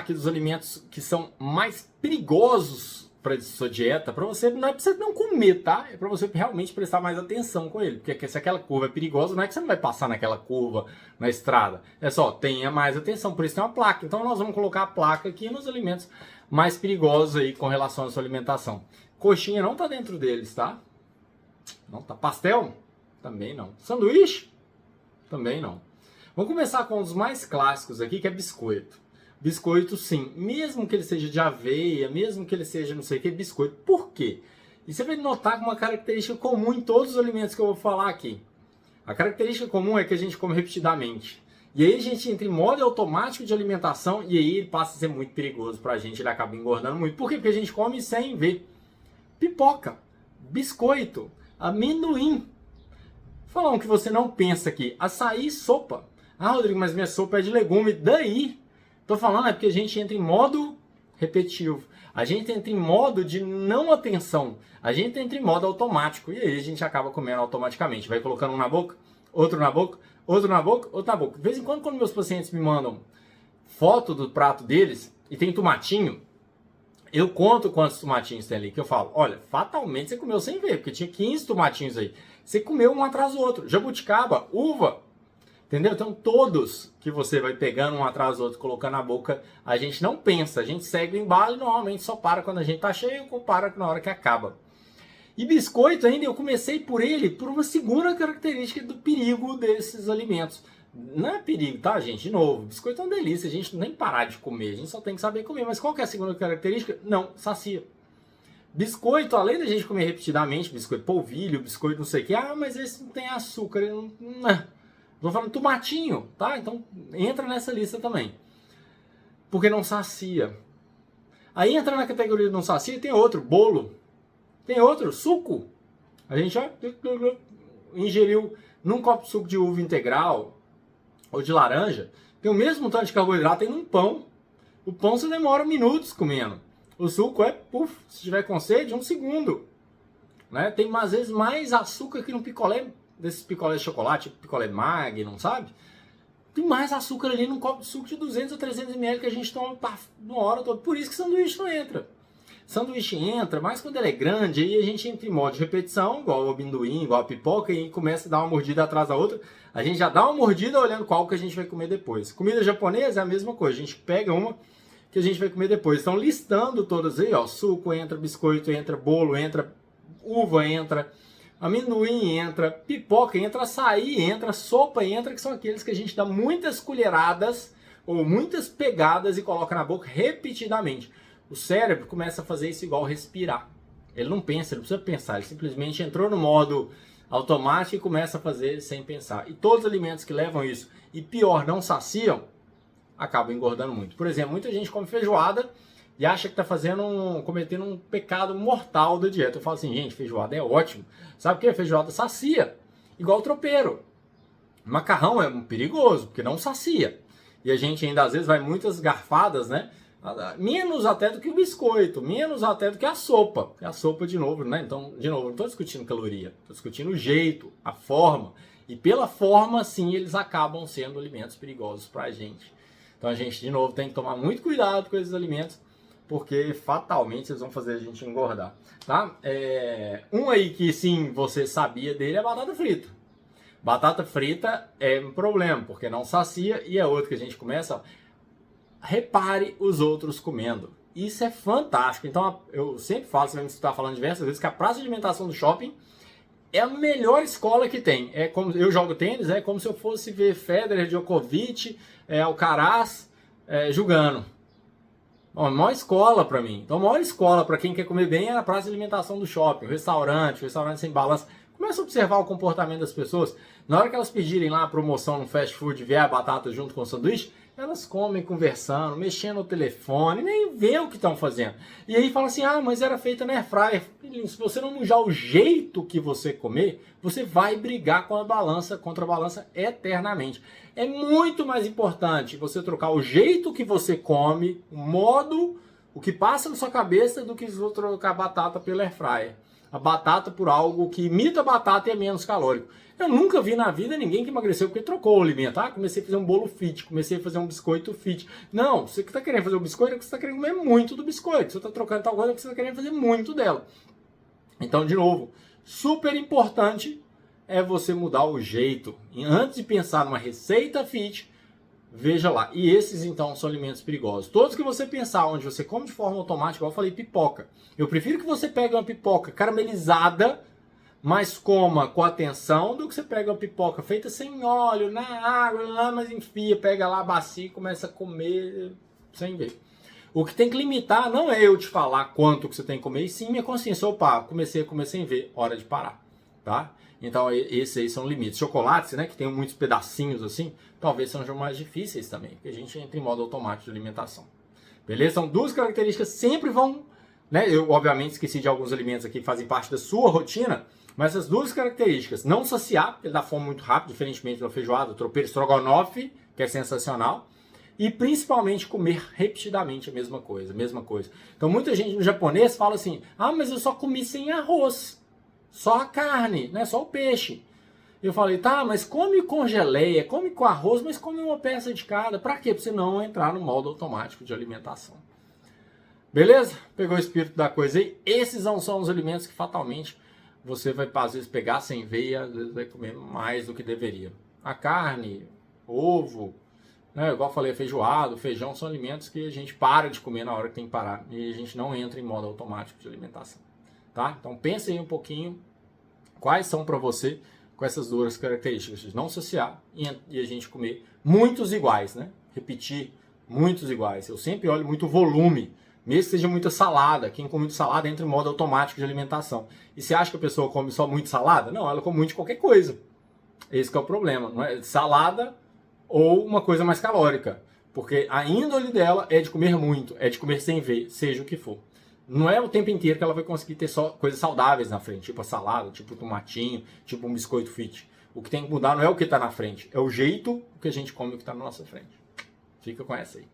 aqui dos alimentos que são mais perigosos para sua dieta, para você, não é para você não comer, tá? É para você realmente prestar mais atenção com ele. Porque se aquela curva é perigosa, não é que você não vai passar naquela curva na estrada. É só, tenha mais atenção. Por isso tem uma placa. Então nós vamos colocar a placa aqui nos alimentos mais perigosos aí com relação à sua alimentação. Coxinha não tá dentro deles, tá? Não tá. Pastel? Também não. Sanduíche? Também não. Vamos começar com um dos mais clássicos aqui, que é biscoito. Biscoito, sim. Mesmo que ele seja de aveia, mesmo que ele seja não sei o que, biscoito. Por quê? E você vai notar uma característica comum em todos os alimentos que eu vou falar aqui. A característica comum é que a gente come repetidamente. E aí a gente entra em modo automático de alimentação e aí ele passa a ser muito perigoso pra gente, ele acaba engordando muito. Por quê? Porque a gente come sem ver. Pipoca, biscoito, amendoim. Falar um que você não pensa aqui. Açaí e sopa. Ah, Rodrigo, mas minha sopa é de legume. Daí, tô falando é porque a gente entra em modo repetitivo. A gente entra em modo de não atenção. A gente entra em modo automático. E aí a gente acaba comendo automaticamente. Vai colocando um na boca, outro na boca, outro na boca, outro na boca. De vez em quando meus pacientes me mandam foto do prato deles e tem tomatinho, eu conto quantos tomatinhos tem ali, que eu falo, olha, fatalmente você comeu sem ver, porque tinha 15 tomatinhos aí. Você comeu um atrás do outro. Jabuticaba, uva, entendeu? Então todos que você vai pegando um atrás do outro, colocando na boca, a gente não pensa, a gente segue o embalo e normalmente só para quando a gente tá cheio ou para na hora que acaba. E biscoito ainda, eu comecei por ele, por uma segunda característica do perigo desses alimentos. Não é perigo, tá, gente? De novo, biscoito é uma delícia, a gente nem parar de comer, a gente só tem que saber comer. Mas qual que é a segunda característica? Não, sacia. Biscoito, além da gente comer repetidamente, biscoito polvilho, biscoito não sei o que, ah, mas esse não tem açúcar, não. Tô falando tomatinho, tá? Então entra nessa lista também. Porque não sacia. Aí entra na categoria de não sacia e tem outro, bolo. Tem outro, suco. A gente já ingeriu num copo de suco de uva integral ou de laranja, tem o mesmo tanto de carboidrato tem num pão. O pão você demora minutos comendo. O suco é, puf, se tiver com sede, 1 segundo. Né? Tem às vezes mais açúcar que no picolé, desses picolés de chocolate, picolé Magnum, sabe? Tem mais açúcar ali num copo de suco de 200 ou 300 ml que a gente toma uma hora toda. Por isso que sanduíche não entra. Sanduíche entra, mas quando ele é grande, aí a gente entra em modo de repetição, igual o amendoim, igual a pipoca, e começa a dar uma mordida atrás da outra. A gente já dá uma mordida olhando qual que a gente vai comer depois. Comida japonesa é a mesma coisa, a gente pega uma que a gente vai comer depois. Estão listando todas aí, ó, suco entra, biscoito entra, bolo entra, uva entra, amendoim entra, pipoca entra, açaí entra, sopa entra, que são aqueles que a gente dá muitas colheradas ou muitas pegadas e coloca na boca repetidamente. O cérebro começa a fazer isso igual respirar. Ele não pensa, ele não precisa pensar, ele simplesmente entrou no modo automático e começa a fazer sem pensar. E todos os alimentos que levam isso, e pior, não saciam, acabam engordando muito. Por exemplo, muita gente come feijoada e acha que está cometendo um pecado mortal da dieta. Eu falo assim, gente, feijoada é ótimo. Sabe o que? Feijoada sacia, igual tropeiro. Macarrão é perigoso, porque não sacia. E a gente ainda às vezes vai muitas garfadas, né? Menos até do que o biscoito, menos até do que a sopa. Porque a sopa, de novo, né? Então, de novo, não estou discutindo caloria, estou discutindo o jeito, a forma. E pela forma, sim, eles acabam sendo alimentos perigosos para a gente. Então a gente, de novo, tem que tomar muito cuidado com esses alimentos, porque fatalmente eles vão fazer a gente engordar. Tá? Um aí que sim, você sabia dele é a batata frita. Batata frita é um problema, porque não sacia, e é outro que a gente começa... Ó, repare os outros comendo. Isso é fantástico. Então, eu sempre falo, você vai me escutar falando diversas vezes, que a praça de alimentação do shopping é a melhor escola que tem. É como eu jogo tênis, é como se eu fosse ver Federer, Djokovic, Alcaraz jogando. Bom, a maior escola para mim. Então, a maior escola para quem quer comer bem é a praça de alimentação do shopping, o restaurante sem balança. Começa a observar o comportamento das pessoas. Na hora que elas pedirem lá a promoção no fast food e vier a batata junto com o sanduíche, elas comem conversando, mexendo no telefone, nem vê o que estão fazendo. E aí fala assim, ah, mas era feita na airfryer. Se você não mudar o jeito que você comer, você vai brigar com a balança, contra a balança eternamente. É muito mais importante você trocar o jeito que você come, o modo, o que passa na sua cabeça, do que trocar a batata pela airfryer. a batata por algo que imita a batata e é menos calórico. Eu nunca vi na vida ninguém que emagreceu porque trocou o alimento. Ah, comecei a fazer um bolo fit, comecei a fazer um biscoito fit. Não, você que está querendo fazer o biscoito é porque você está querendo comer muito do biscoito. Você está trocando tal coisa é porque você está querendo fazer muito dela. Então, de novo, super importante é você mudar o jeito. E antes de pensar numa receita fit, veja lá. E esses, então, são alimentos perigosos. Todos que você pensar onde você come de forma automática, igual eu falei, pipoca. Eu prefiro que você pegue uma pipoca caramelizada, mas coma com atenção, do que você pega uma pipoca feita sem óleo, na água, mas enfia, pega lá a bacia e começa a comer sem ver. O que tem que limitar não é eu te falar quanto que você tem que comer, e sim minha consciência. Opa, comecei a comer sem ver, hora de parar, tá? Então esses aí são limites. Chocolates, né, que tem muitos pedacinhos assim, talvez sejam mais difíceis também, porque a gente entra em modo automático de alimentação. Beleza? São duas características que sempre vão, né? Eu obviamente esqueci de alguns alimentos aqui que fazem parte da sua rotina, mas essas duas características, não saciar, porque ele dá fome muito rápido, diferentemente da feijoada, tropeiro, estrogonofe, que é sensacional, e principalmente comer repetidamente a mesma coisa. Então muita gente no japonês fala assim, ah, mas eu só comi sem arroz, só a carne, né? Só o peixe. Eu falei, tá, mas come com geleia, come com arroz, mas come uma peça de cada. Pra quê? Pra você não entrar no modo automático de alimentação. Beleza? Pegou o espírito da coisa aí? Esses não são os alimentos que fatalmente você vai, às vezes, pegar sem ver e às vezes vai comer mais do que deveria. A carne, ovo, né, igual eu falei, feijoado, feijão, são alimentos que a gente para de comer na hora que tem que parar. E a gente não entra em modo automático de alimentação. Tá? Então pense aí um pouquinho quais são para você com essas duas características de não associar e a gente comer muitos iguais, né? Repetir muitos iguais. Eu sempre olho muito volume, mesmo que seja muita salada. Quem come muito salada entra em modo automático de alimentação. E você acha que a pessoa come só muito salada? Não, ela come muito de qualquer coisa. Esse que é o problema, não é? Salada ou uma coisa mais calórica. Porque a índole dela é de comer muito, é de comer sem ver, seja o que for. Não é o tempo inteiro que ela vai conseguir ter só coisas saudáveis na frente, tipo a salada, tipo o tomatinho, tipo um biscoito fit. O que tem que mudar não é o que está na frente, é o jeito que a gente come o que está na nossa frente. Fica com essa aí.